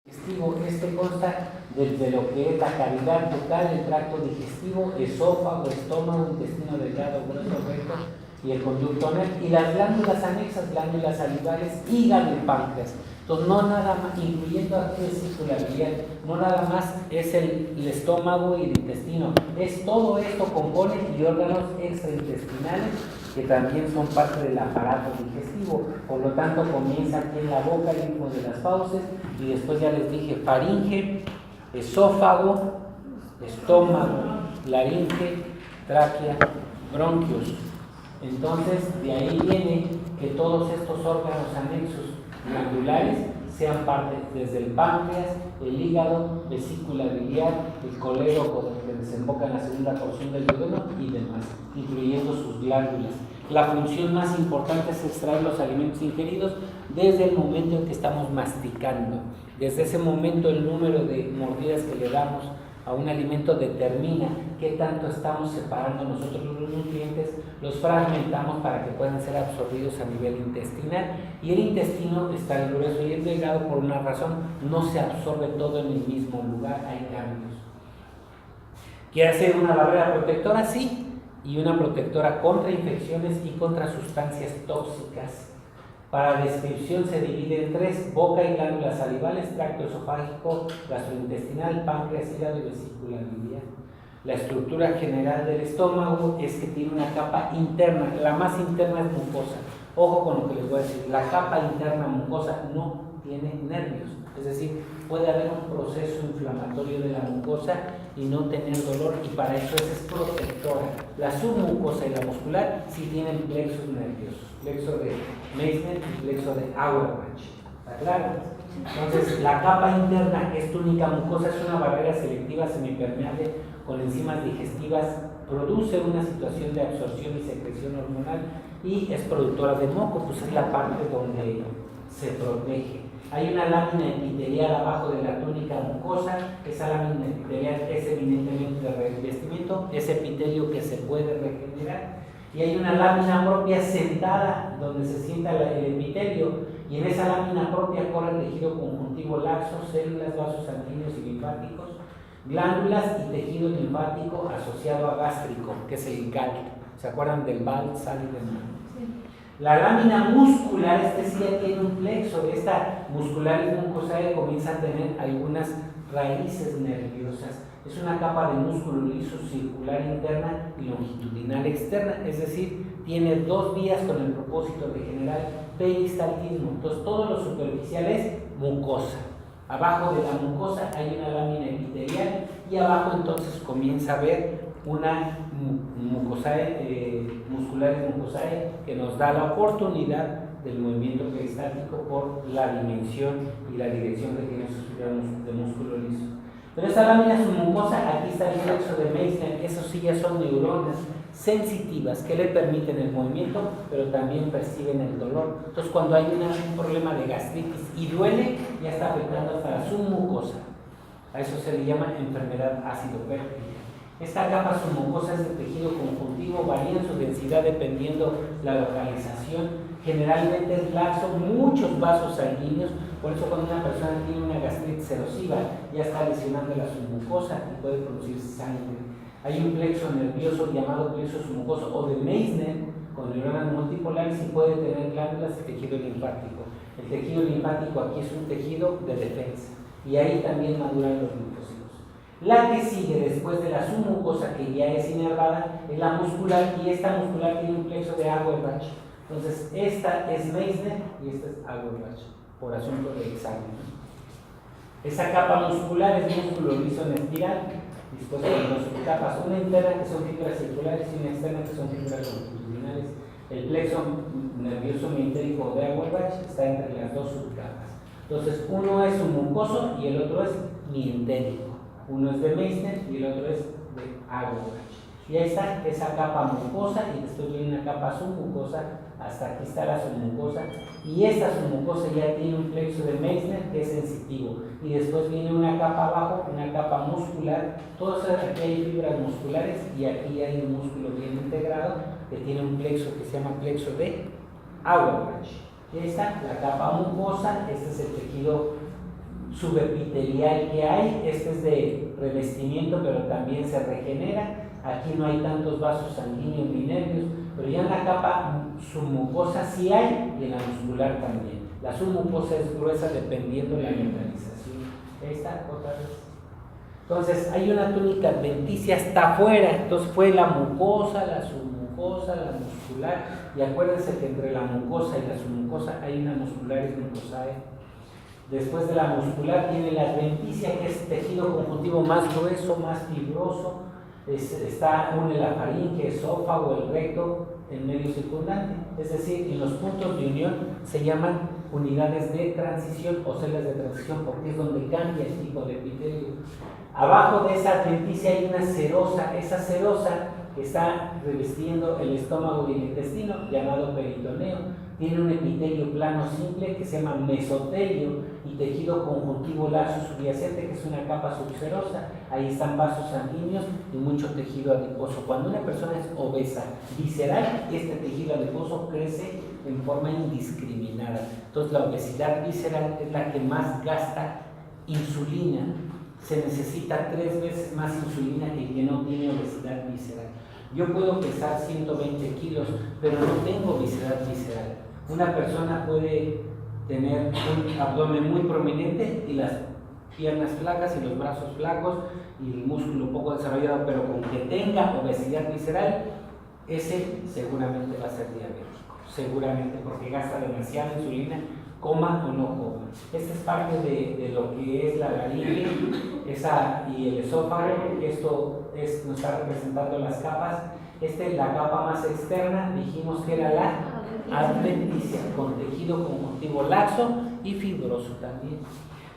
Este consta desde lo que es la cavidad bucal, el tracto digestivo, esófago, estómago, intestino delgado, grueso, recto y el conducto anal, y las glándulas anexas, glándulas salivales, hígado y páncreas. Entonces, no nada más, incluyendo aquí vesícula biliar, no nada más es el estómago y el intestino, es todo esto compone y órganos extraintestinales que también son parte del aparato digestivo. Por lo tanto, comienza aquí en la boca, el ritmo de las fauces, y después ya les dije faringe, esófago, estómago, laringe, tráquea, bronquios. Entonces, de ahí viene que todos estos órganos anexos glandulares sean parte desde el páncreas, el hígado, vesícula biliar, el colédoco donde desemboca en la segunda porción del duodeno y demás, incluyendo sus glándulas. La función más importante es extraer los alimentos ingeridos desde el momento en que estamos masticando. Desde ese momento el número de mordidas que le damos a un alimento determina qué tanto estamos separando nosotros los nutrientes, los fragmentamos para que puedan ser absorbidos a nivel intestinal, y el intestino está el grueso y el delgado por una razón, no se absorbe todo en el mismo lugar, hay cambios. ¿Quiere hacer una barrera protectora? Sí, y una protectora contra infecciones y contra sustancias tóxicas. Para descripción se divide en tres: boca y glándulas salivales, tracto esofágico, gastrointestinal, páncreas, hígado y vesícula biliar. La estructura general del estómago es que tiene una capa interna, la más interna es mucosa. Ojo con lo que les voy a decir, la capa interna mucosa no tiene nervios, es decir, puede haber un proceso inflamatorio de la mucosa y no tener dolor, y para eso es protectora. La submucosa y la muscular sí tienen plexos nerviosos, plexo de Meissner y plexo de Auerbach. ¿Está claro? Entonces, la capa interna es túnica mucosa, es una barrera selectiva semipermeable con enzimas digestivas, produce una situación de absorción y secreción hormonal y es productora de moco, pues es la parte donde se protege. Hay una lámina epitelial abajo de la túnica mucosa, esa lámina epitelial es evidentemente de revestimiento, es epitelio que se puede regenerar, y hay una lámina propia sentada donde se sienta el epitelio, y en esa lámina propia corre el tejido conjuntivo laxo, células, vasos sanguíneos y linfáticos, glándulas y tejido linfático asociado a gástrico, que es el GAL. ¿Se acuerdan del BAL, sal y demás? La lámina muscular, sí ya tiene un plexo. Esta muscularis mucosae comienza a tener algunas raíces nerviosas. Es una capa de músculo liso circular interna y longitudinal externa, es decir, tiene dos vías con el propósito de generar peristaltismo. Entonces, todo lo superficial es mucosa. Abajo de la mucosa hay una lámina epitelial y abajo entonces comienza a haber una mucosae, muscularis mucosae, que nos da la oportunidad del movimiento peristáltico por la dimensión y la dirección que tiene su fibra de músculo liso. Pero esa lámina submucosa, aquí está el plexo de Meissner, esos sí ya son neuronas sensitivas que le permiten el movimiento, pero también perciben el dolor. Entonces, cuando hay un problema de gastritis y duele, ya está afectando hasta la submucosa. A eso se le llama enfermedad ácido péptica. Esta capa submucosa es de tejido conjuntivo, varía en su densidad dependiendo la localización. Generalmente es laxo, muchos vasos sanguíneos, por eso cuando una persona tiene una gastritis erosiva ya está lesionando la submucosa y puede producir sangre. Hay un plexo nervioso llamado plexo submucoso o de Meissner con neuronas multipolares y puede tener glándulas y tejido linfático. El tejido linfático aquí es un tejido de defensa y ahí también maduran los linfocitos. La que sigue después de la submucosa, que ya es inervada, es la muscular, y esta muscular tiene un plexo de Auerbach. Entonces, esta es Meissner y esta es Auerbach, por asunto de examen. Esa capa muscular es músculo liso en espiral, dispuesto en dos subcapas, una interna que son fibras circulares y una externa que son fibras longitudinales. El plexo nervioso mientérico de Auerbach está entre las dos subcapas. Entonces, uno es un mucoso y el otro es mientérico. Uno es de Meissner y el otro es de Auerbach. Y ahí está esa capa mucosa y después viene una capa submucosa, hasta aquí está la submucosa, y esta submucosa ya tiene un plexo de Meissner que es sensitivo, y después viene una capa abajo, una capa muscular. Todos aquí hay fibras musculares y aquí hay un músculo bien integrado que tiene un plexo que se llama plexo de Auerbach. Y ahí está la capa mucosa, este es el tejido subepitelial que hay. Este es de revestimiento, pero también se regenera. Aquí no hay tantos vasos sanguíneos ni nervios, pero ya en la capa submucosa sí hay, y en la muscular también. La submucosa es gruesa dependiendo de la localización. Ahí está, otra vez. Entonces hay una túnica adventicia hasta afuera. Entonces fue la mucosa, la submucosa, la muscular, y acuérdense que entre la mucosa y la submucosa hay una muscularis mucosae. Después de la muscular tiene la adventicia, que es tejido conjuntivo más grueso, más fibroso. Une la faringe, esófago, el recto, el medio circundante. Es decir, en los puntos de unión se llaman unidades de transición o celdas de transición, porque es donde cambia el tipo de epitelio. Abajo de esa adventicia hay una serosa. Esa serosa que está revestiendo el estómago y el intestino, llamado peritoneo. Tiene un epitelio plano simple que se llama mesotelio y tejido conjuntivo laxo subyacente, que es una capa subserosa. Ahí están vasos sanguíneos y mucho tejido adiposo. Cuando una persona es obesa visceral, este tejido adiposo crece en forma indiscriminada. Entonces la obesidad visceral es la que más gasta insulina. Se necesita 3 veces más insulina que el que no tiene obesidad visceral. Yo puedo pesar 120 kilos, pero no tengo obesidad visceral. Una persona puede tener un abdomen muy prominente y las piernas flacas y los brazos flacos y el músculo poco desarrollado, pero con que tenga obesidad visceral, ese seguramente va a ser diabético, seguramente, porque gasta demasiada insulina, coma o no coma. Esta es parte de lo que es la laringe y el esófago. Esto nos está representando las capas. La capa más externa, dijimos que era la adventicia, con tejido conjuntivo laxo y fibroso también.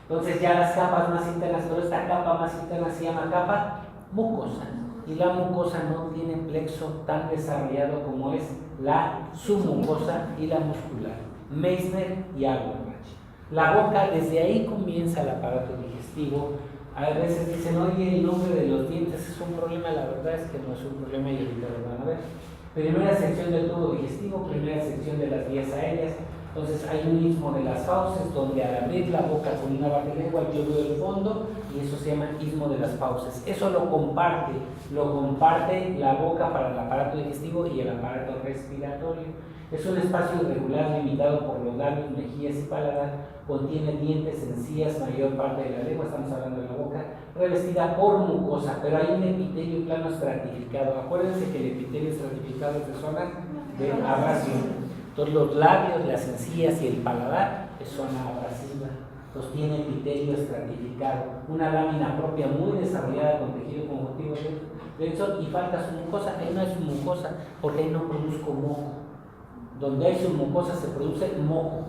Entonces ya las capas más internas, pero esta capa más interna se llama capa mucosa, y la mucosa no tiene plexo tan desarrollado como es la submucosa y la muscular. Meissner y Auerbach. La boca, desde ahí comienza el aparato digestivo. A veces dicen, oye, el nombre de los dientes es un problema. La verdad es que no es un problema y ahorita lo van a ver. Primera sección del tubo digestivo, primera sección de las vías aéreas. Entonces hay un istmo de las fauces, donde al abrir la boca con una batilengua yo veo el fondo, y eso se llama istmo de las fauces. Eso lo comparte la boca para el aparato digestivo y el aparato respiratorio. Es un espacio irregular limitado por los labios, mejillas y paladar. Contiene dientes, encías, mayor parte de la lengua, estamos hablando de la boca, revestida por mucosa, pero hay un epitelio plano estratificado. Acuérdense que el epitelio estratificado es de zona de abrasión. Entonces los labios, las encías y el paladar es zona abrasiva. Entonces tiene epitelio estratificado, una lámina propia muy desarrollada con tejido conjuntivo denso, y falta su mucosa. Ahí no hay su mucosa porque ahí no produzco moco. Donde hay su mucosa se produce moco.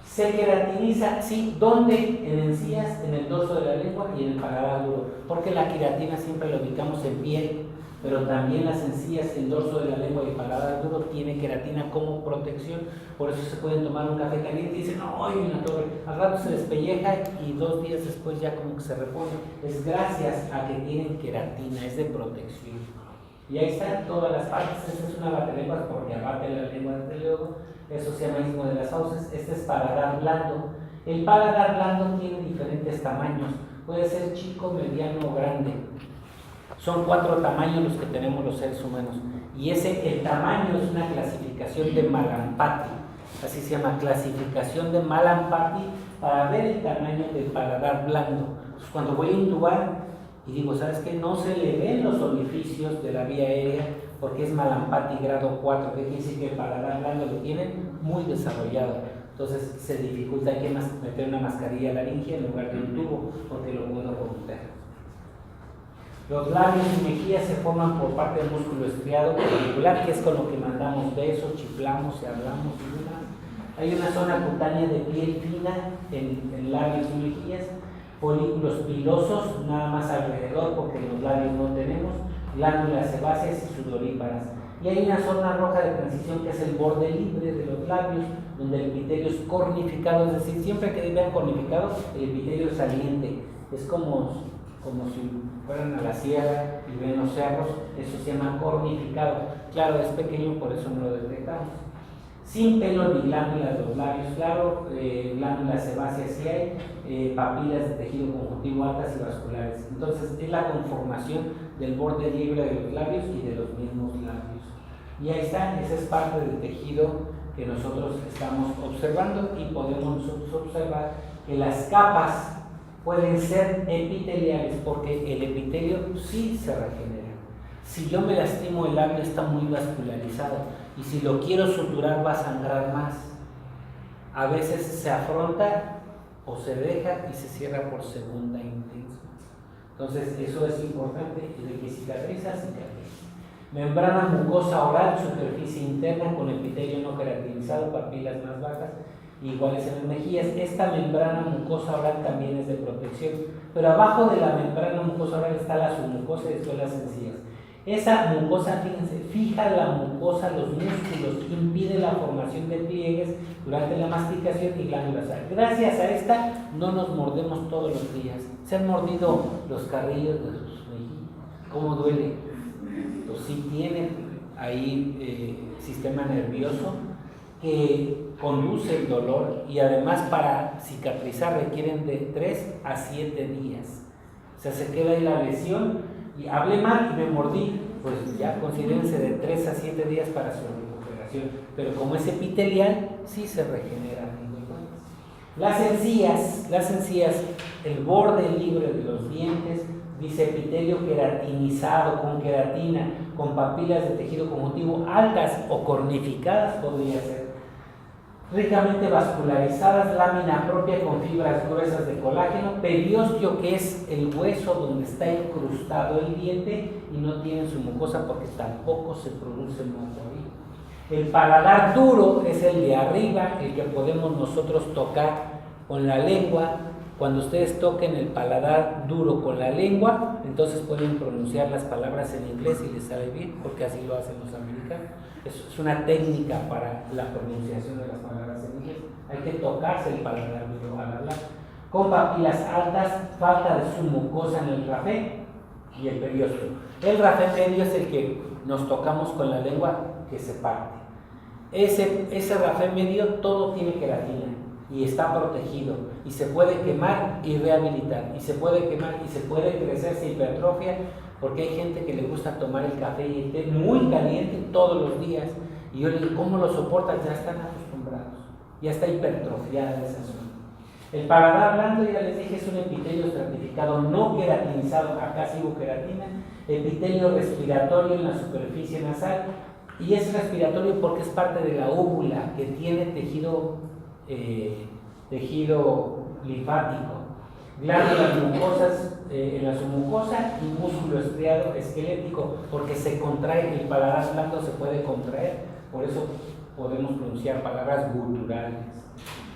Se queratiniza, sí, ¿dónde? En encías, en el dorso de la lengua y en el paladar duro, porque la queratina siempre la ubicamos en piel, pero también las encías, el dorso de la lengua y el paladar duro tiene queratina como protección. Por eso se pueden tomar un café caliente y dicen, ¡ay, una torre! Al rato se despelleja y 2 días después ya como que se repone. Es gracias a que tienen queratina, es de protección. Y ahí están todas las partes. Esta es una batelengua porque abate la lengua del dedo. Eso se llama istmo de las fauces. Este es paladar blando. El paladar blando tiene diferentes tamaños. Puede ser chico, mediano o grande. Son 4 tamaños los que tenemos los seres humanos. Y el tamaño es una clasificación de Malampati. Así se llama, clasificación de Malampati, para ver el tamaño del paladar blando. Entonces, cuando voy a intubar y digo, ¿sabes qué? No se le ven los orificios de la vía aérea porque es Malampati grado 4, que quiere decir que el paladar blando lo tienen muy desarrollado. Entonces se dificulta, hay que meter una mascarilla laringea en lugar de un tubo porque lo puedo romper. Los labios y mejillas se forman por parte del músculo estriado clavicular, que es con lo que mandamos besos, chiflamos y hablamos y demás. Hay una zona cutánea de piel fina en labios y mejillas, folículos pilosos nada más alrededor porque los labios no tenemos, glándulas sebáceas y sudoríparas. Y hay una zona roja de transición que es el borde libre de los labios, donde el epitelio es cornificado, es decir, siempre que vean cornificado, el epitelio es saliente, es como si fueran a la sierra y ven los cerros, eso se llama cornificado. Claro, es pequeño, por eso no lo detectamos. sin pelo ni glándulas de los labios, claro, glándulas sebáceas sí hay, papilas de tejido conjuntivo altas y vasculares. Entonces es la conformación del borde libre de los labios y de los mismos labios. Y ahí está, esa es parte del tejido que nosotros estamos observando, y podemos nosotros observar que las capas pueden ser epiteliales, porque el epitelio sí se regenera. Si yo me lastimo, el labio está muy vascularizado, y si lo quiero suturar va a sangrar más. A veces se afronta o se deja y se cierra por segunda intención. Entonces eso es importante, de que cicatriza, cicatriza. Membrana mucosa oral, superficie interna con epitelio no queratinizado, papilas más bajas, iguales en las mejillas. Esta membrana mucosa oral también es de protección, pero abajo de la membrana mucosa oral está la submucosa y después las encías. Esa mucosa, fíjense, fija la mucosa, los músculos, impide la formación de pliegues durante la masticación y glándulas. Gracias a esta no nos mordemos todos los días. ¿Se han mordido los carrillos de sus mejillas? ¿Cómo duele? Pues sí tiene ahí sistema nervioso que conduce el dolor, y además para cicatrizar requieren de 3 a 7 días. O sea, se queda ahí la lesión. Y hablé mal y me mordí, pues ya considérense de 3 a 7 días para su recuperación. Pero como es epitelial, sí se regenera. Las encías, el borde libre de los dientes, dice epitelio queratinizado, con queratina, con papilas de tejido conjuntivo altas o cornificadas, podría ser. Ricamente vascularizadas, lámina propia con fibras gruesas de colágeno, periósteo, que es el hueso donde está incrustado el diente, y no tienen su mucosa porque tampoco se produce moco ahí. El paladar duro es el de arriba, el que podemos nosotros tocar con la lengua. Cuando ustedes toquen el paladar duro con la lengua, entonces pueden pronunciar las palabras en inglés y les sale bien, porque así lo hacen los americanos. Es una técnica para la pronunciación de las palabras en inglés. Hay que tocarse el paladar duro al hablar. Con papilas altas, falta de su mucosa en el rafé y el periósteo. El rafé medio es el que nos tocamos con la lengua, que se parte. Ese rafé medio todo tiene queratina y está protegido, y se puede quemar y rehabilitar, y se puede quemar y se puede crecer, se hipertrofia, porque hay gente que le gusta tomar el café y el té muy caliente todos los días, y yo le digo, ¿cómo lo soportan? Ya están acostumbrados, ya está hipertrofiada esa zona. El paladar blando, ya les dije, es un epitelio estratificado no queratinizado, acá sí hubo queratina. Epitelio respiratorio en la superficie nasal, y es respiratorio porque es parte de la óvula, que tiene tejido linfático, glándulas mucosas en la submucosa y músculo estriado esquelético, porque se contrae, el paladar blando se puede contraer, por eso podemos pronunciar palabras guturales.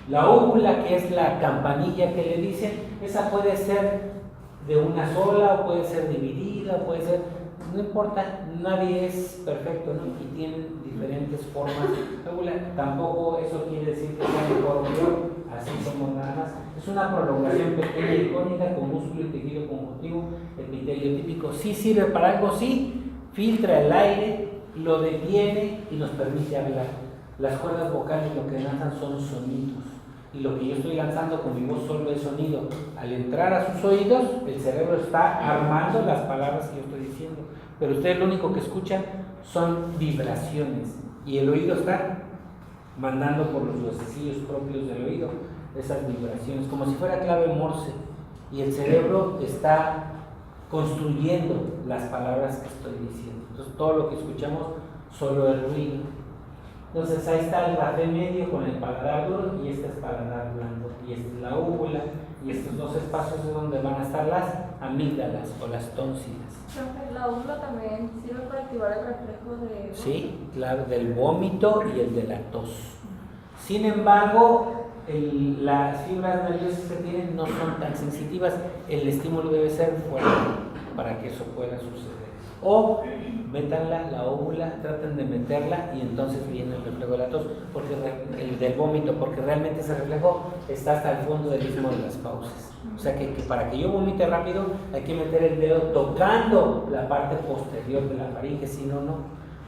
La óvula, que es la campanilla que le dicen, esa puede ser de una sola o puede ser dividida, puede ser, no importa, nadie es perfecto, ¿no? Y tienen diferentes formas. Tampoco eso quiere decir que sea mejor o peor, así somos nada más. Es una prolongación pequeña y cónica con músculo y tejido conjuntivo, epitelio típico. Sí sirve para algo, sí, filtra el aire, lo detiene y nos permite hablar. Las cuerdas vocales lo que lanzan son sonidos, y lo que yo estoy lanzando con mi voz solo es sonido. Al entrar a sus oídos, el cerebro está armando las palabras que yo estoy diciendo, pero ustedes lo único que escuchan son vibraciones, y el oído está mandando por los huesecillos propios del oído esas vibraciones, como si fuera clave Morse, y el cerebro está construyendo las palabras que estoy diciendo. Entonces todo lo que escuchamos solo es ruido. Entonces ahí está el rafé medio con el paladar duro, y este es paladar blando, y esta es la úvula, y estos dos espacios es donde van a estar las amígdalas o las tónsilas. La úvula también sirve para activar el reflejo de... Sí, claro, del vómito y el de la tos. Sin embargo, las fibras nerviosas que tienen no son tan sensitivas, el estímulo debe ser fuerte para que eso pueda suceder. O métanla, la óvula, traten de meterla, y entonces viene el reflejo de la tos, porque el del vómito, porque realmente ese reflejo está hasta el fondo del istmo de las fauces. O sea que para que yo vomite rápido hay que meter el dedo tocando la parte posterior de la faringe, si no, no.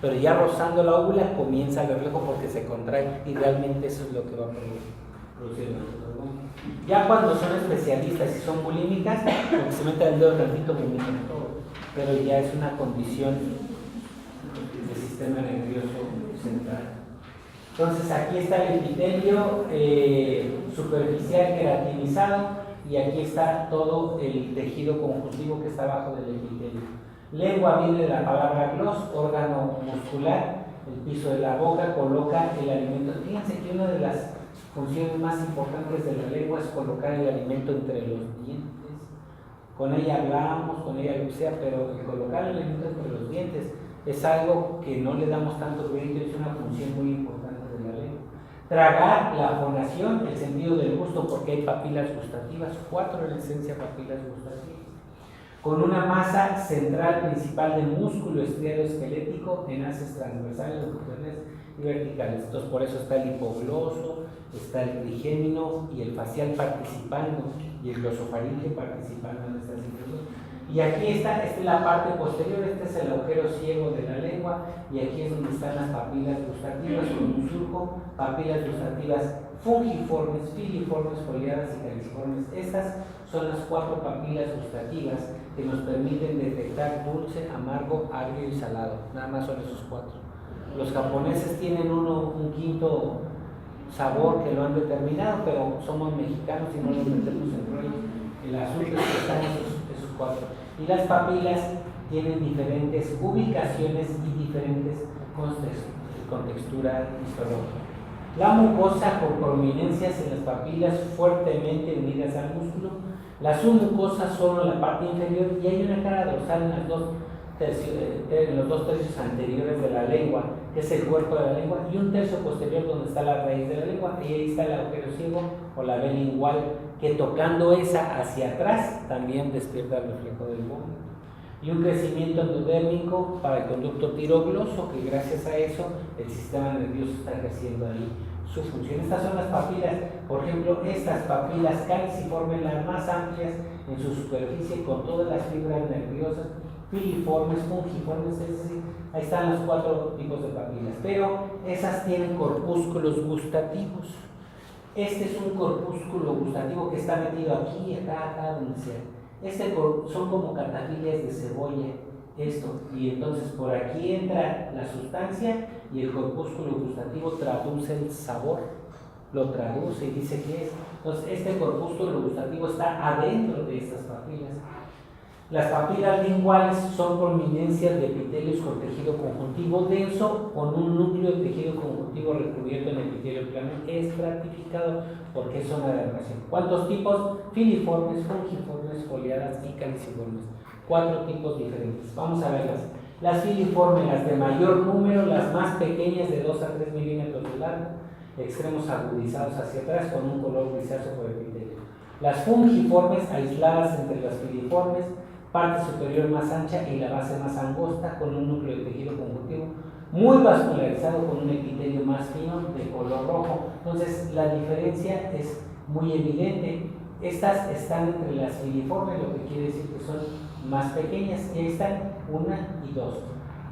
pero ya rozando la óvula comienza el reflejo porque se contrae y realmente eso es lo que va a producir el reflejo. Ya cuando son especialistas y son bulímicas, porque se mete el dedo tantito, vomitan todo, pero ya es una condición del sistema nervioso central. Entonces aquí está el epitelio superficial queratinizado y aquí está todo el tejido conjuntivo que está abajo del epitelio. Lengua viene de la palabra gloss, órgano muscular. El piso de la boca coloca el alimento. Fíjense que una de las funciones más importantes de la lengua es colocar el alimento entre los dientes. Con ella hablamos, con ella lo sea, pero el colocar el alimento entre los dientes es algo que no le damos tanto crédito, es una función muy importante de la lengua. Tragar, la fonación, el sentido del gusto, porque hay papilas gustativas, 4 en esencia papilas gustativas, con una masa central principal de músculo estriado esquelético en haces transversales, longitudinales y verticales. Entonces por eso está el hipogloso, está el trigémino y el facial participando y el glosofaringeo participando en estas situaciones. Y aquí esta es la parte posterior, este es el agujero ciego de la lengua y aquí es donde están las papilas gustativas con un surco, papilas gustativas fungiformes, filiformes, foliadas y caliciformes. Estas son las 4 papilas gustativas que nos permiten detectar dulce, amargo, agrio y salado. Nada más son esos 4. Los japoneses tienen un quinto sabor que lo han determinado, pero somos mexicanos y no nos metemos en rollo. El asunto es que están esos 4. Y las papilas tienen diferentes ubicaciones y diferentes con textura histológica. La mucosa con prominencias en las papilas fuertemente unidas al músculo. La submucosa solo en la parte inferior y hay una cara dorsal en los 2 tercios anteriores de la lengua, que es el cuerpo de la lengua, y un tercio posterior donde está la raíz de la lengua, y ahí está el agujero ciego o la vena lingual, que tocando esa hacia atrás también despierta el reflejo del vómito. Y un crecimiento endodérmico para el conducto tirogloso, que gracias a eso el sistema nervioso está creciendo ahí su función. Estas son las papilas, por ejemplo, estas papilas calciformes, las más amplias en su superficie, con todas las fibras nerviosas, filiformes, fungiformes, es decir, ahí están los 4 tipos de papilas, pero esas tienen corpúsculos gustativos. Este es un corpúsculo gustativo que está metido aquí, acá, donde sea. Son como catafilias de cebolla, esto, y entonces por aquí entra la sustancia y el corpúsculo gustativo traduce el sabor, lo traduce y dice qué es. Entonces este corpúsculo gustativo está adentro de estas papilas. Las papilas linguales son prominencias de epitelios con tejido conjuntivo denso con un núcleo de tejido conjuntivo recubierto en epitelio plano estratificado, porque es zona de relación. ¿Cuántos tipos? Filiformes, fungiformes, foliadas y caliciformes. 4 tipos diferentes. Vamos a verlas. Las filiformes, las de mayor número, las más pequeñas de 2 a 3 milímetros de largo, extremos agudizados hacia atrás con un color grisáceo por epitelio. Las fungiformes, aisladas entre las filiformes, parte superior más ancha y la base más angosta, con un núcleo de tejido conjuntivo muy vascularizado con un epitelio más fino de color rojo. Entonces la diferencia es muy evidente. Estas están entre las filiformes, lo que quiere decir que son más pequeñas, y ahí están 1 y 2.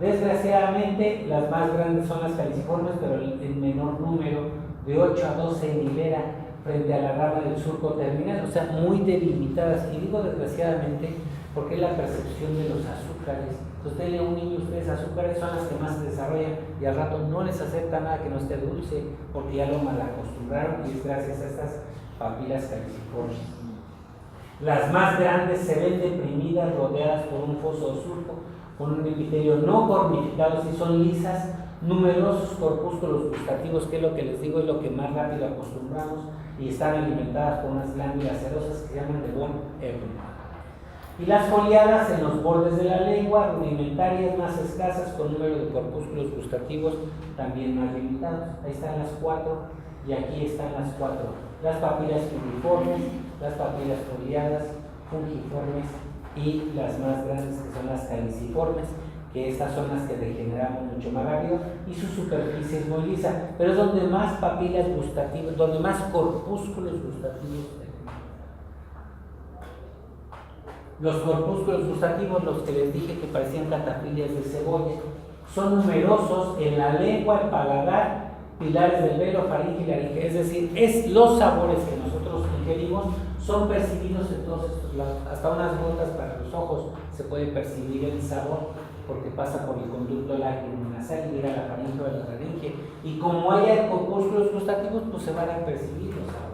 Desgraciadamente las más grandes son las caliciformes, pero en menor número, de 8 a 12 en hilera frente a la rama del surco terminal, o sea, muy delimitadas. Y digo desgraciadamente porque es la percepción de los azúcares. Entonces, denle a un niño ustedes azúcares, son las que más se desarrollan y al rato no les acepta nada que no esté dulce porque ya lo malacostumbraron, y es gracias a estas papilas caliciformes. Las más grandes se ven deprimidas, rodeadas por un foso o surco con un epitelio no cornificado, si son lisas, numerosos corpúsculos gustativos, que es lo que les digo, es lo que más rápido acostumbramos, y están alimentadas por unas glándulas cerosas que se llaman de von Eppner. Y las foliadas en los bordes de la lengua, rudimentarias, más escasas, con número de corpúsculos gustativos también más limitados. Ahí están las 4 y aquí están las 4. Las papilas filiformes, las papilas foliadas, fungiformes y las más grandes, que son las caliciformes, que estas son las que degeneran mucho más rápido y su superficie es muy lisa, pero es donde más papilas gustativas, donde más corpúsculos gustativos tenemos. Los corpúsculos gustativos, los que les dije que parecían catafilias de cebolla, son numerosos en la lengua, el paladar, pilares del velo, faringe y laringe. Es decir, los sabores que nosotros ingerimos son percibidos en todos estos lados. Hasta unas gotas para los ojos se puede percibir el sabor porque pasa por el conducto lacrimosal y llega a la faringe o a la laringe. Y como hay corpúsculos gustativos, pues se van a percibir los sabores.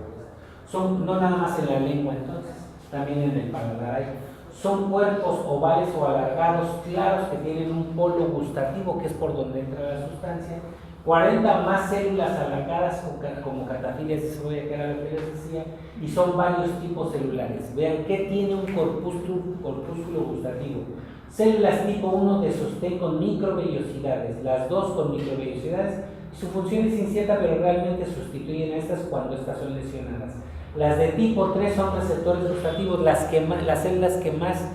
Son no nada más en la lengua, entonces, también en el paladar hay. Son cuerpos ovales o alargados, claros, que tienen un polo gustativo, que es por donde entra la sustancia. 40 más células alargadas como catafilias de cebolla, que era lo que les decía, y son varios tipos celulares. Vean qué tiene un corpúsculo gustativo. Células tipo 1 de sostén con microvellosidades, las dos con microvellosidades. Su función es incierta, pero realmente sustituyen a estas cuando estas son lesionadas. Las de tipo 3 son receptores gustativos, las células que más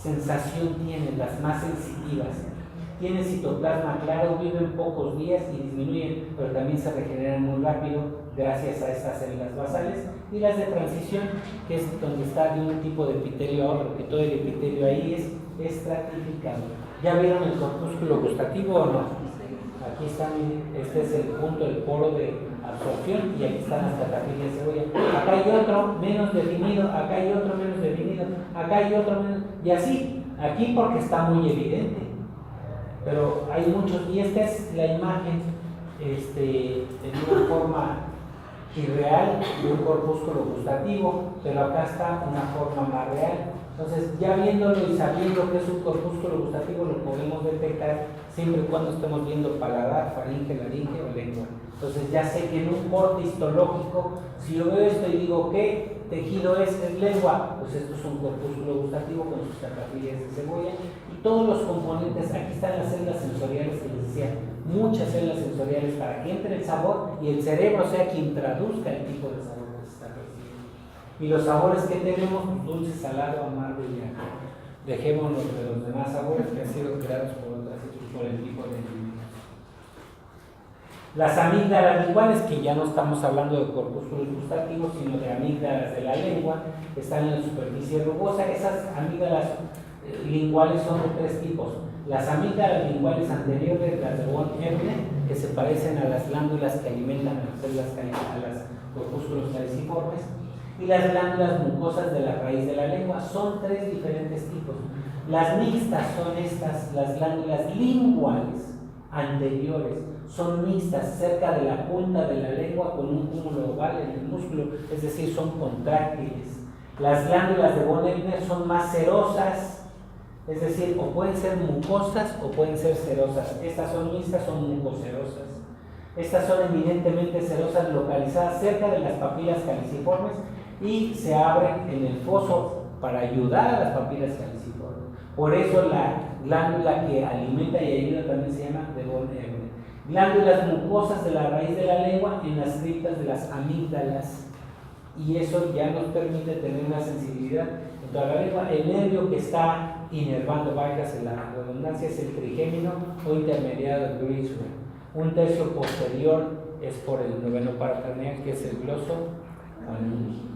sensación tienen, las más sensitivas. Tienen citoplasma claro, viven pocos días y disminuyen, pero también se regeneran muy rápido gracias a estas células basales. Y las de transición, que es donde está de un tipo de epitelio a otro, que todo el epitelio ahí es estratificado. ¿Ya vieron el corpúsculo gustativo o no? Aquí está, este es el punto, el poro de absorción, y aquí están las catafilias de cebolla. Acá hay otro menos definido, acá hay otro menos definido, acá hay otro menos, y así, aquí porque está muy evidente, pero hay muchos, y esta es la imagen en una forma irreal de un corpúsculo gustativo, pero acá está una forma más real. Entonces, ya viéndolo y sabiendo que es un corpúsculo gustativo, lo podemos detectar siempre y cuando estemos viendo paladar, faringe, laringe o lengua. Entonces, ya sé que en un corte histológico, si yo veo esto y digo, ¿qué tejido es lengua? Pues esto es un corpúsculo gustativo con sus catafilias de cebolla y todos los componentes. Aquí están las células sensoriales que les decía, muchas células sensoriales para que entre el sabor y el cerebro sea quien traduzca el tipo de sabor que se está percibiendo. Y los sabores que tenemos, dulce, salado, amargo y agrio. Dejémonos de los demás sabores que han sido creados por el tipo de individuos. Las amígdalas linguales, que ya no estamos hablando de corpúsculos gustativos, sino de amígdalas de la lengua, están en la superficie rugosa. Esas amígdalas linguales son de tres tipos. Las amígdalas linguales anteriores, las de von Ebner, que se parecen a las glándulas que alimentan a las células, a los corpúsculos caliciformes, y las glándulas mucosas de la raíz de la lengua. Son tres diferentes tipos. Las mixtas son estas, las glándulas linguales anteriores, son mixtas cerca de la punta de la lengua con un cúmulo oval en el músculo, es decir, son contráctiles. Las glándulas de von Ebner son más cerosas, es decir, o pueden ser mucosas o pueden ser cerosas. Estas son mixtas, son mucocerosas. Estas son eminentemente cerosas, localizadas cerca de las papilas caliciformes y se abren en el foso para ayudar a las papilas caliciformes. Por eso la glándula que alimenta y ayuda también se llama de von Ebner. Glándulas mucosas de la raíz de la lengua en las criptas de las amígdalas, y eso ya nos permite tener una sensibilidad en toda la lengua. El nervio que está inervando, valgas en la redundancia, es el trigémino o intermediado de Griswold. Un tercio posterior es por el noveno paracraneal, que es el gloso pharyngeal.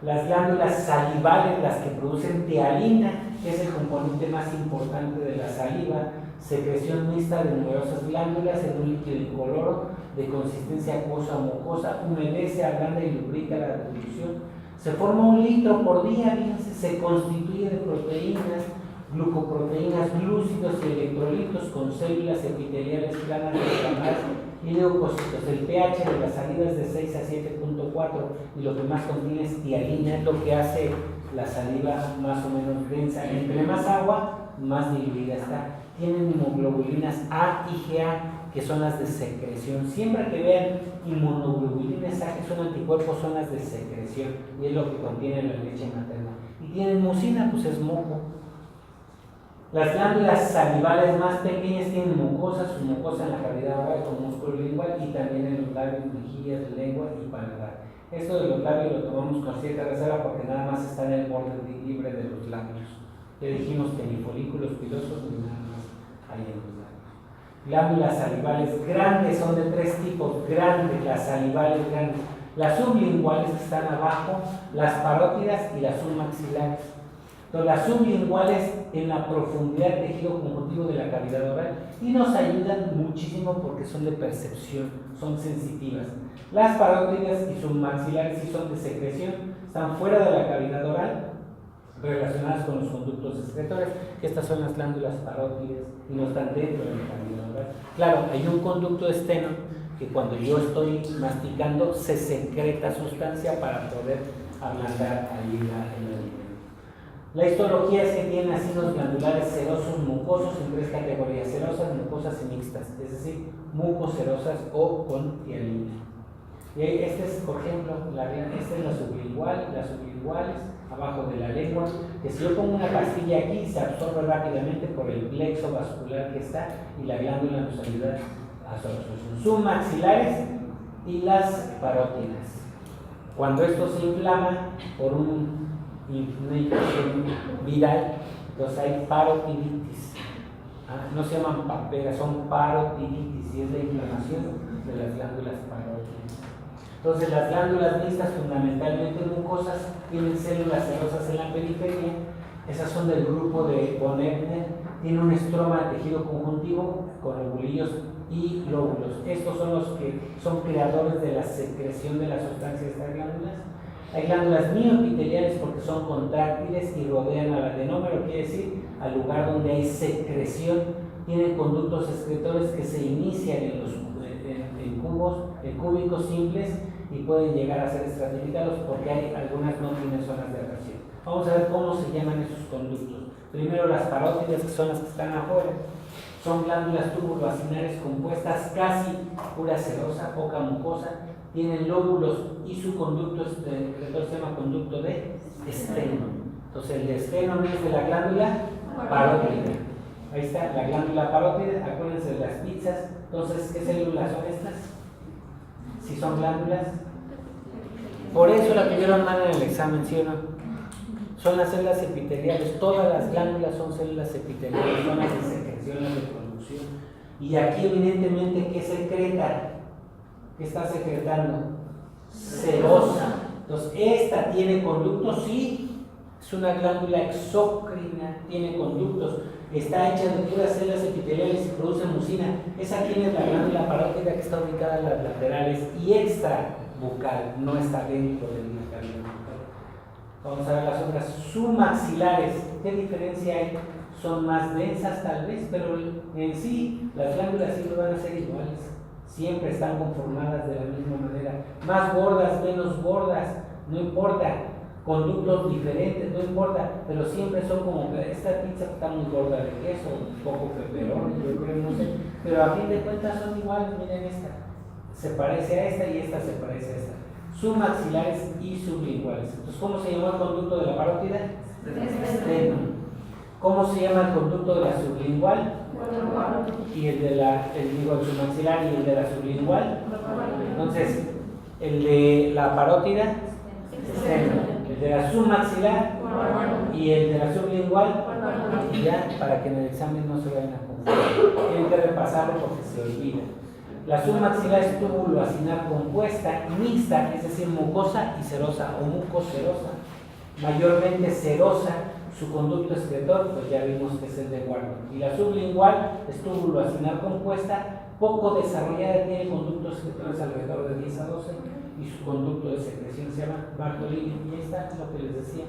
Las glándulas salivales, las que producen tialina, que es el componente más importante de la saliva, secreción mixta de numerosas glándulas en un líquido incoloro de consistencia acuosa o mucosa, humedece, ablanda y lubrica la devolución. Se forma 1 litro por día, fíjense, se constituye de proteínas, glucoproteínas, glúcidos y electrolitos con células epiteliales planas inflamadas y leucocitos. El pH de la saliva es de 6 a 7.4 y lo que más contiene es tialina, es lo que hace la saliva más o menos densa. Entre más agua, más diluida está. Tienen inmunoglobulinas A y GA, que son las de secreción. Siempre que vean inmunoglobulinas A, que son anticuerpos, son las de secreción, y es lo que contiene la leche materna. Y tienen mucina, pues es moco. Las glándulas salivales más pequeñas tienen mucosa, su mucosa en la cavidad oral con músculo lingual y también en los labios, mejillas, lengua y paladar. Esto de los labios lo tomamos con cierta reserva porque nada más está en el borde libre de los labios. Ya dijimos que ni folículos pilosos ni nada más hay en los labios. Glándulas salivales grandes son de tres tipos, grandes, las salivales grandes. Las sublinguales están abajo, las parótidas y las submaxilares. Entonces, las sublinguales en la profundidad del tejido conjuntivo de la cavidad oral y nos ayudan muchísimo porque son de percepción, son sensitivas. Las parótidas y submaxilares sí son de secreción, están fuera de la cavidad oral, relacionadas con los conductos excretores, que estas son las glándulas parótidas y no están dentro de la cavidad oral. Claro, hay un conducto externo que cuando yo estoy masticando se secreta sustancia para poder ablandar ahí el alimento. La histología es que tiene ácidos glandulares serosos mucosos en tres categorías: serosas, mucosas y mixtas, es decir, mucoserosas o con hialina. Y este es, por ejemplo, esta es la sublingual, las sublinguales abajo de la lengua, que si yo pongo una pastilla aquí se absorbe rápidamente por el plexo vascular que está y la glándula nos ayuda a absorción. Submaxilares y las parótidas. Cuando esto se inflama por una infección viral, entonces hay parotiditis. No se llaman paperas, son parotiditis y es la inflamación de las glándulas parótidas. Entonces las glándulas mixtas, fundamentalmente mucosas, tienen células serosas en la periferia. Esas son del grupo de von Ebner. Tiene un estroma de tejido conjuntivo con ovulillos y lóbulos. Estos son los que son creadores de la secreción de la sustancia de estas glándulas. Hay glándulas mioepiteliales porque son contráctiles y rodean al adenómero, quiere decir al lugar donde hay secreción. Tienen conductos excretores que se inician en cúbicos simples y pueden llegar a ser estratificados porque hay algunas no tienen zonas de atracción. Vamos a ver cómo se llaman esos conductos. Primero las parótidas, que son las que están afuera. Son glándulas tubuloacinares compuestas, casi pura serosa, poca mucosa. Tienen lóbulos y su conducto excretor se llama conducto de esteno. Entonces el de esteno es de la glándula parótida. Ahí está la glándula parótida, acuérdense de las pizzas. Entonces, ¿qué células son estas? Si son glándulas. Por eso la tuvieron mal en el examen, ¿sí o no? Son las células epiteliales. Todas las glándulas son células epiteliales, son las de secreción, las de producción. Y aquí evidentemente, ¿qué secreta? ¿Qué está secretando? Serosa. Entonces, esta tiene conductos, sí, es una glándula exócrina, tiene conductos, está hecha de puras células epiteliales y produce mucina. Esa tiene la glándula parótida que está ubicada en las laterales y extra bucal, no está dentro de una cavidad bucal. Vamos a ver las otras submaxilares. ¿Qué diferencia hay? Son más densas tal vez, pero en sí las glándulas siempre van a ser iguales. Siempre están conformadas de la misma manera. Más gordas, menos gordas, no importa. Conductos diferentes, no importa, pero siempre son como que esta pizza está muy gorda de queso, un poco peperón, yo creo, no sé, pero a fin de cuentas son iguales. Miren, esta se parece a esta y esta se parece a esta. Submaxilares y sublinguales. Entonces, ¿cómo se llama el conducto de la parótida? Esteno. ¿Cómo se llama el conducto de la sublingual? Y el de el submaxilar y el de la sublingual. Entonces, el de la parótida, esteno. El de la submaxilar y el de la sublingual, y ya para que en el examen no se vayan a confundir. Tienen que repasarlo porque se olvida. La submaxilar es tubuloacinar compuesta, mixta, es decir, mucosa y serosa o mucoserosa. Mayormente serosa, su conducto excretor, pues ya vimos que es el de Warburg. Y la sublingual es tubuloacinar compuesta, poco desarrollada, tiene conductos excretores alrededor de 10 a 12 y su conducto de secreción se llama Bartolini. Y esta es lo que les decía,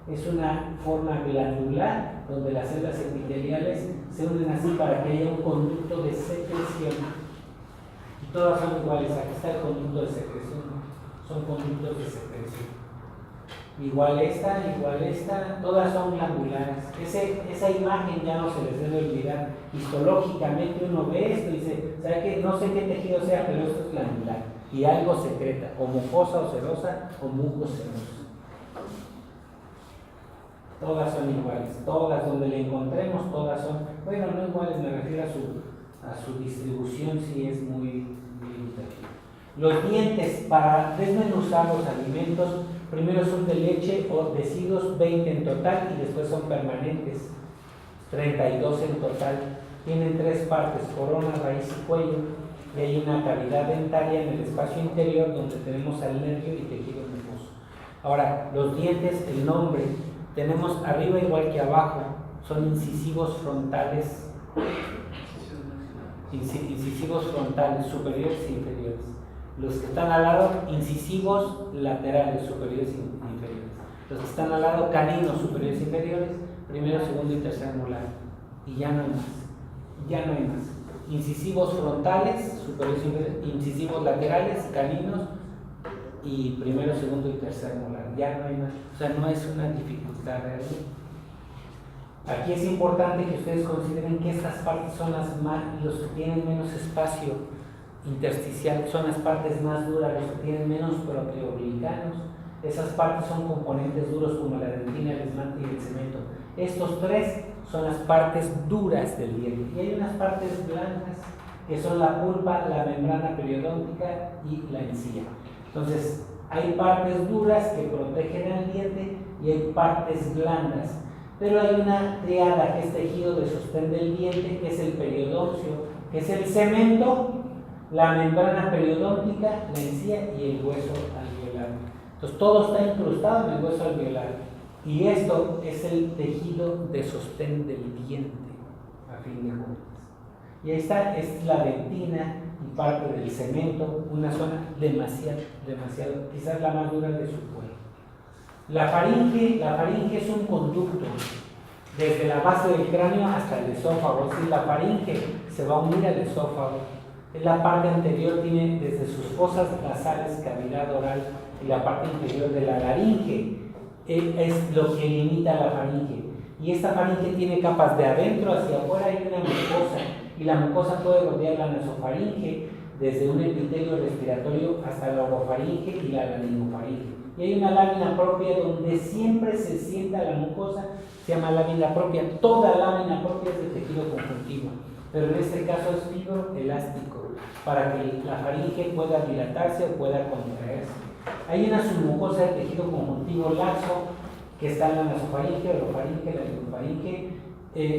es una forma glandular donde las células epiteliales se unen así para que haya un conducto de secreción. Y todas son iguales. Aquí está el conducto de secreción, son conductos de secreción. Igual esta, todas son glandulares. Esa imagen ya no se les debe olvidar. Histológicamente uno ve esto y dice, ¿sabe qué? No sé qué tejido sea, pero esto es glandular. Y algo secreta, o mucosa o serosa, o mucoserosa. Todas son iguales, todas donde le encontremos, todas son, bueno, no iguales, me refiero a su distribución, sí es muy limitativa. Los dientes, para desmenuzar los alimentos, primero son de leche o deciduos, 20 en total, y después son permanentes, 32 en total. Tienen 3 partes, corona, raíz y cuello, y hay una cavidad dentaria en el espacio interior donde tenemos al nervio y tejido mucoso. Ahora, los dientes, el nombre, Tenemos arriba igual que abajo, son incisivos frontales, incisivos frontales superiores e inferiores. Los que están al lado, incisivos laterales superiores e inferiores. Los que están al lado, caninos superiores e inferiores, primero, segundo y tercer molar. Y ya no hay más. Ya no hay más. Incisivos frontales, superiores e inferiores, incisivos laterales, caninos, y primero, segundo y tercer molar. Ya no hay más. O sea, no es una dificultad realmente. Aquí es importante que ustedes consideren que estas partes son los que tienen menos espacio intersticial, son las partes más duras, los que tienen menos proteoglicanos. Esas partes son componentes duros como la dentina, el esmalte y el cemento. Estos tres son las partes duras del diente. Y hay unas partes blancas que son la pulpa, la membrana periodóntica y la encía. Entonces, hay partes duras que protegen al diente y hay partes blandas. Pero hay una triada que es tejido de sostén del diente, que es el periodoncio, que es el cemento, la membrana periodóntica, la encía y el hueso alveolar. Entonces, todo está incrustado en el hueso alveolar. Y esto es el tejido de sostén del diente, a fin de cuentas. Y esta es la dentina y parte del cemento, una zona demasiado, quizás la más dura de su cuerpo. La faringe es un conducto desde la base del cráneo hasta el esófago. Es decir, la faringe se va a unir al esófago. En la parte anterior tiene desde sus fosas nasales cavidad oral y la parte inferior de la laringe es lo que limita la faringe. Y esta faringe tiene capas de adentro hacia afuera y una mucosa. Y la mucosa puede rodear la nasofaringe desde un epitelio respiratorio hasta la orofaringe y la laringofaringe. Y hay una lámina propia donde siempre se sienta la mucosa, se llama lámina propia. Toda lámina propia es de tejido conjuntivo, pero en este caso es fibroelástico, para que la faringe pueda dilatarse o pueda contraerse. Hay una submucosa de tejido conjuntivo laxo que está en la nasofaringe, orofaringe, laringofaringe.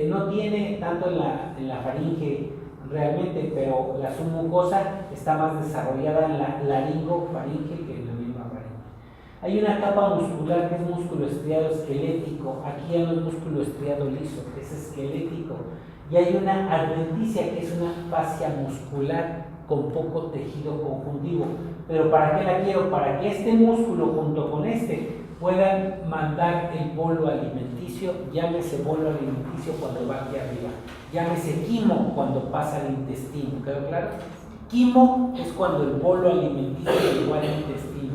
No tiene tanto en la faringe realmente, pero la submucosa está más desarrollada en la laringofaringe que en la misma faringe. Hay una capa muscular que es músculo estriado esquelético. Aquí ya no es músculo estriado liso, es esquelético. Y hay una adventicia que es una fascia muscular con poco tejido conjuntivo. Pero ¿para qué la quiero? Para que este músculo junto con este puedan mandar el bolo alimenticio. Llámese bolo alimenticio cuando va aquí arriba. Llámese quimo cuando pasa al intestino. ¿Quedó claro? Quimo es cuando el bolo alimenticio llegó al intestino.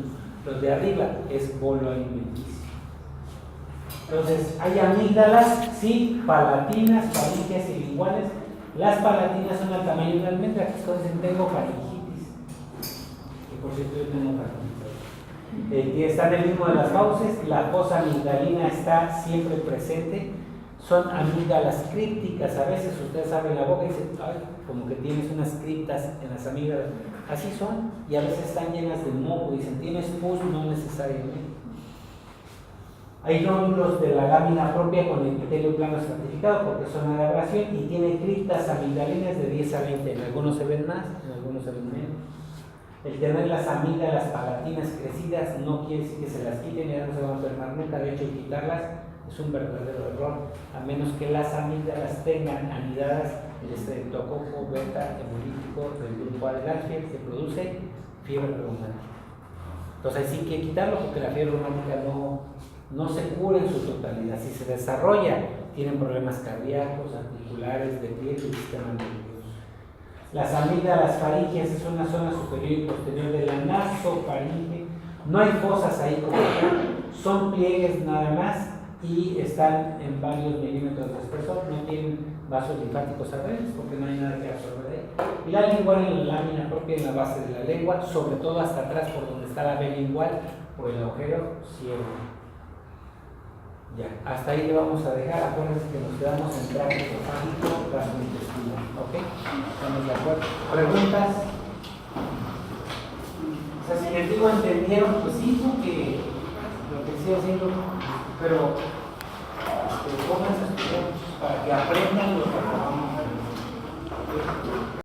Los de arriba es bolo alimenticio. Entonces, hay amígdalas, sí, palatinas, faringes y linguales. Las palatinas son al tamaño de una almendra, que es cuando dicen tengo faringitis. Que por cierto yo tengo faringitis. Que está en el mismo de las fauces. La fosa amigdalina está siempre presente. Son amígdalas crípticas. A veces ustedes abren la boca y dicen, ay, como que tienes unas criptas en las amígdalas. Así son. Y a veces están llenas de moco. Dicen, ¿tienes pus? No necesariamente. Hay nódulos de la lámina propia con el epitelio plano estratificado porque son de abrasión y tiene criptas amigdalinas de 10 a 20. En algunos se ven más, en algunos se ven menos. El tener las amígdalas palatinas crecidas no quiere decir que se las quiten y ya no se van a enfermar nunca. De hecho, quitarlas es un verdadero error, a menos que las amígdalas tengan anidadas el estreptococo beta hemolítico del grupo Algaspia, que produce fiebre reumática. Entonces hay sí que quitarlo porque la fiebre reumática no se cura en su totalidad. Si se desarrolla, tienen problemas cardíacos, articulares, de piel y sistema nervioso. Las amígdalas faringias es una zona superior y posterior de la nasofaringe. No hay fosas ahí como tal, son pliegues nada más y están en varios milímetros de espesor. No tienen vasos linfáticos alrededor porque no hay nada que absorber de ahí. Y la lingual en la lámina propia en la base de la lengua, sobre todo hasta atrás por donde está la B lingual o el agujero ciego. Ya, hasta ahí le vamos a dejar. Acuérdense que nos quedamos en tracto esofágico, gastrointestinal. ¿Ok? ¿Estamos de acuerdo? ¿Preguntas? O sea, si les digo entendieron, pues sí, porque lo que estoy haciendo, pero pónganse a estudiar para que aprendan lo que acabamos de ver.